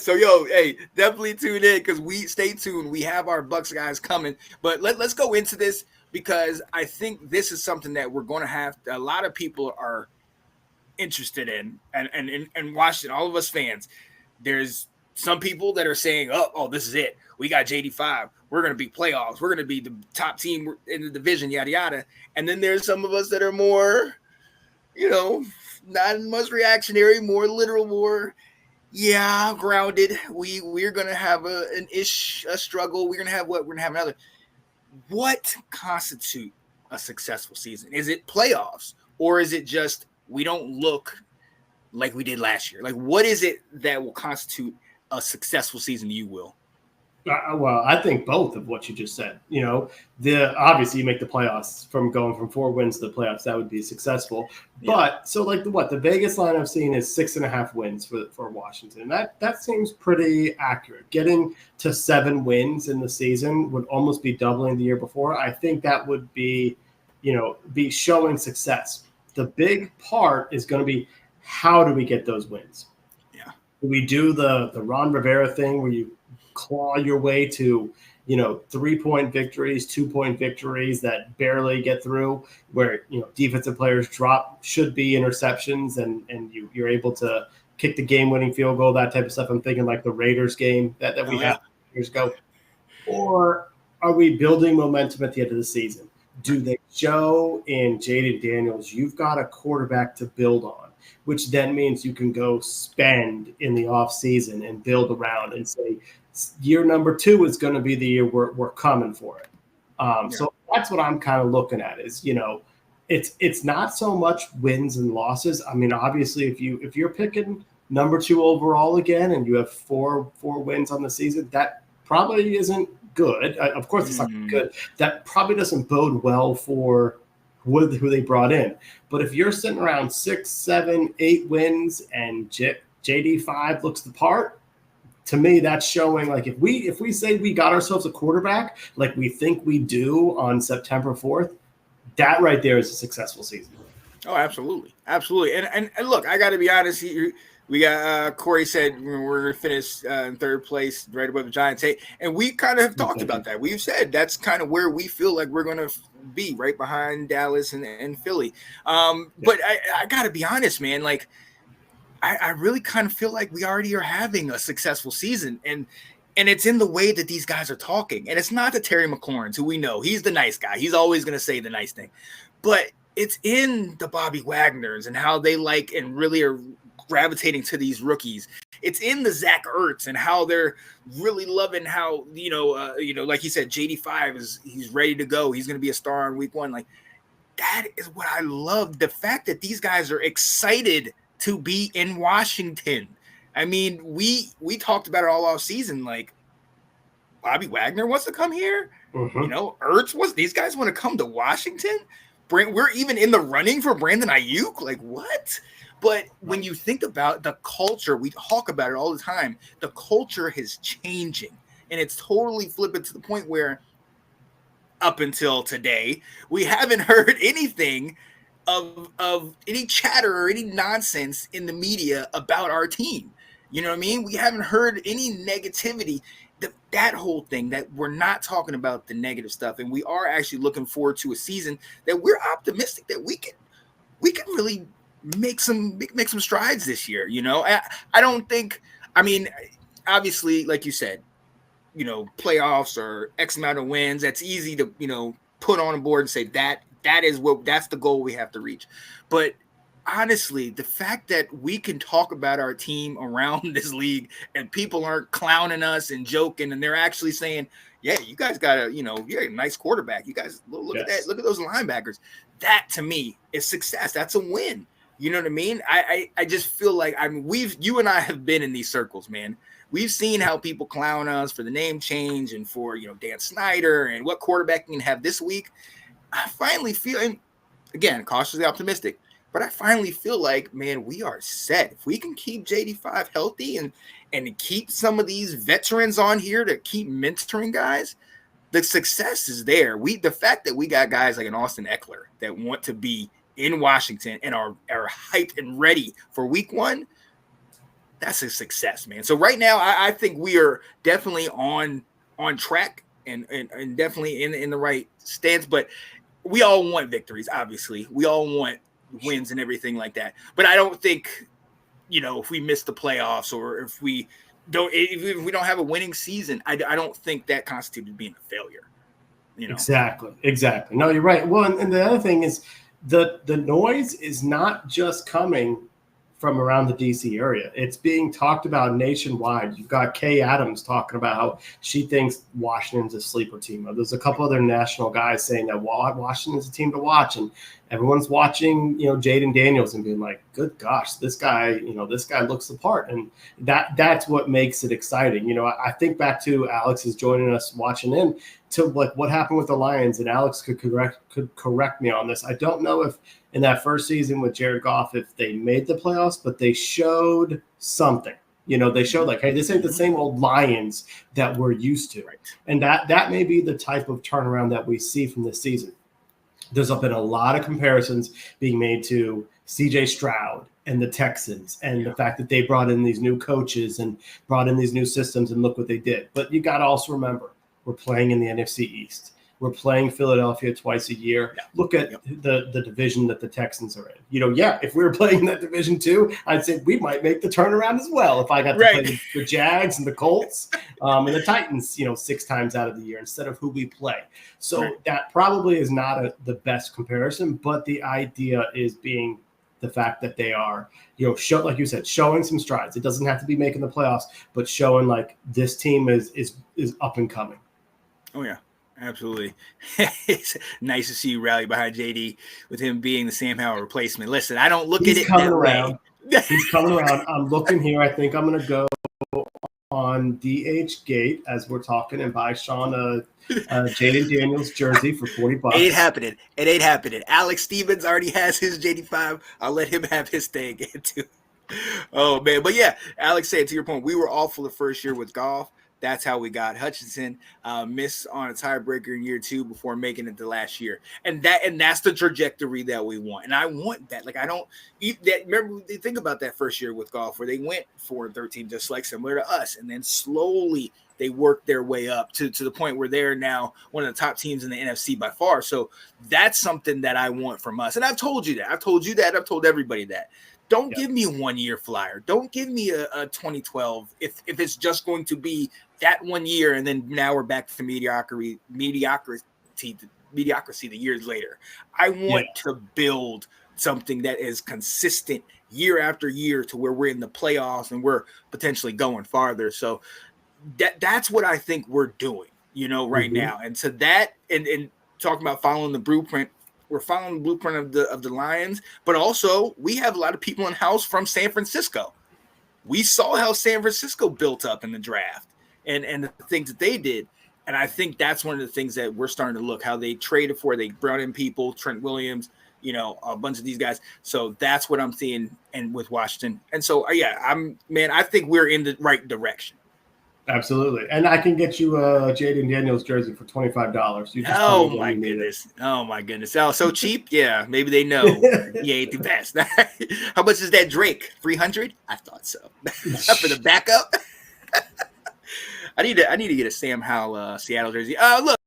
So yo, hey, definitely tune in because we stay tuned. We have our Bucks guys coming, but let's go into this because I think this is something that we're going to have. A lot of people are interested in and watching. All of us fans. There's some people that are saying, "Oh, this is it. We got JD5. We're going to be playoffs. We're going to be the top team in the division. Yada yada." And then there's some of us that are more, not much reactionary, more literal, more grounded. We're gonna have a struggle. We're gonna have what? We're gonna have another. What constitute a successful season? Is it playoffs or is it just we don't look like we did last year? Like, what is it that will constitute a successful season? You will. Well, I think both of what you just said. Obviously you make the playoffs from going from 4 wins to the playoffs. That would be successful. Yeah. But so the Vegas line I've seen is 6.5 wins for Washington. That seems pretty accurate. Getting to 7 wins in the season would almost be doubling the year before. I think that would be showing success. The big part is going to be how do we get those wins? Yeah. Do we do the Ron Rivera thing where you claw your way to 3-point victories, 2-point victories that barely get through, where defensive players should be interceptions and you're able to kick the game-winning field goal, that type of stuff? I'm thinking like the Raiders game that we had years ago. Or are we building momentum at the end of the season? Do they show in Jaden Daniels you've got a quarterback to build on, which then means you can go spend in the off season and build around and say, year number 2 is going to be the year we're coming for it. So that's what I'm kind of looking at is, it's not so much wins and losses. I mean, obviously if you're picking number 2 overall again, and you have four wins on the season, that probably isn't good. Of course it's not good. That probably doesn't bode well for who they brought in. But if you're sitting around 6, 7, 8 wins and JD5 looks the part, to me, that's showing like if we say we got ourselves a quarterback like we think we do on September 4th, that right there is a successful season. Oh, absolutely. And look, I got to be honest. We got Corey said we're going to finish in 3rd place, right above the Giants. Hey, and we kind of have talked about that. We've said that's kind of where we feel like we're going to be, right behind Dallas and Philly. But I got to be honest, man. Like, I really kind of feel like we already are having a successful season, and it's in the way that these guys are talking. And it's not the Terry McLaurins, who we know he's the nice guy. He's always going to say the nice thing, but it's in the Bobby Wagners and how they like and really are gravitating to these rookies. It's in the Zach Ertz and how they're really loving how like he said, JD5 he's ready to go. He's going to be a star in week 1. Like, that is what I love. The fact that these guys are excited to be in Washington. I mean, we talked about it all off season. Like, Bobby Wagner wants to come here. Ertz these guys want to come to Washington. We're even in the running for Brandon Ayuk. Like, what? But when you think about the culture, we talk about it all the time. The culture is changing, and it's totally flipping to the point where up until today, we haven't heard anything of any chatter or any nonsense in the media about our team. You know what I mean? We haven't heard any negativity. That whole thing, that we're not talking about the negative stuff, and we are actually looking forward to a season that we're optimistic that we can really make some strides this year. I don't think. I mean, obviously, like you said, playoffs or X amount of wins. That's easy to put on a board and say that's the goal we have to reach. But honestly, the fact that we can talk about our team around this league and people aren't clowning us and joking, and they're actually saying, yeah, you guys got you're a nice quarterback. You guys look at that. Look at those linebackers. That to me is success. That's a win. You know what I mean? I just feel like you and I have been in these circles, man. We've seen how people clown us for the name change and for, Dan Snyder and what quarterback can have this week. I finally feel, and again, cautiously optimistic, but I finally feel like, man, we are set. If we can keep JD5 healthy and keep some of these veterans on here to keep mentoring guys, the success is there. The fact that we got guys like an Austin Eckler that want to be in Washington and are hyped and ready for week 1, that's a success, man. So right now, I think we are definitely on track and definitely in the right stance. But we all want victories, obviously. We all want wins and everything like that. But I don't think, if we miss the playoffs or if we don't have a winning season, I don't think that constitutes being a failure. Exactly. No, you're right. Well, and the other thing is the noise is not just coming from around the DC area. It's being talked about nationwide. You've got Kay Adams talking about how she thinks Washington's a sleeper team. There's a couple other national guys saying that Washington's a team to watch, and everyone's watching, Jaden Daniels and being like, good gosh, this guy looks the part. And that's what makes it exciting. I think back to Alex is joining us watching in to like what happened with the Lions, and Alex could correct me on this. I don't know if in that first season with Jared Goff, if they made the playoffs, but they showed something. They showed like, hey, this ain't the same old Lions that we're used to. Right. And that may be the type of turnaround that we see from this season. There's been a lot of comparisons being made to CJ Stroud and the Texans and the fact that they brought in these new coaches and brought in these new systems, and look what they did. But you got to also remember, we're playing in the NFC East. We're playing Philadelphia twice a year. Yeah. Look at the division that the Texans are in. If we were playing in that division too, I'd say we might make the turnaround as well if I got to play the Jags and the Colts and the Titans, 6 times out of the year instead of who we play. So that probably is not the best comparison, but the idea is being the fact that they are, like you said, showing some strides. It doesn't have to be making the playoffs, but showing like this team is up and coming. Oh, yeah. Absolutely. It's nice to see you rally behind JD with him being the Sam Howell replacement. Listen, I don't look at it that way. He's coming around. I'm looking here. I think I'm going to go on DH Gate as we're talking and buy Sean a Jaden Daniels jersey for $40. It ain't happening. Alex Stevens already has his JD5. I'll let him have his thing too. Oh, man. But yeah, Alex said, to your point, we were awful the first year with golf. That's how we got Hutchinson miss on a tiebreaker in year 2 before making it to last year. And that's the trajectory that we want. And I want that. Like, I don't eat that. Remember, think about that first year with golf where they went 4-13, just like similar to us. And then slowly they worked their way up to the point where they're now one of the top teams in the NFC by far. So that's something that I want from us. And I've told you that. I've told everybody that. Don't give me a 1-year flyer. Don't give me a 2012 if it's just going to be that 1 year and then now we're back to mediocrity the years later. I want to build something that is consistent year after year to where we're in the playoffs and we're potentially going farther. So that's what I think we're doing, right now. And so that and talking about following the blueprint. We're following the blueprint of the Lions, but also we have a lot of people in house from San Francisco. We saw how San Francisco built up in the draft and the things that they did. And I think that's one of the things that we're starting to look, how they traded for, they brought in people, Trent Williams, a bunch of these guys. So that's what I'm seeing and with Washington. And so, I think we're in the right direction. Absolutely. And I can get you a Jaden Daniels jersey for $25. Oh my goodness. Oh, so cheap? Yeah, maybe they know he ain't the best. How much is that Drake? 300? I thought so. For the backup. I need to get a Sam Howell Seattle jersey. Look.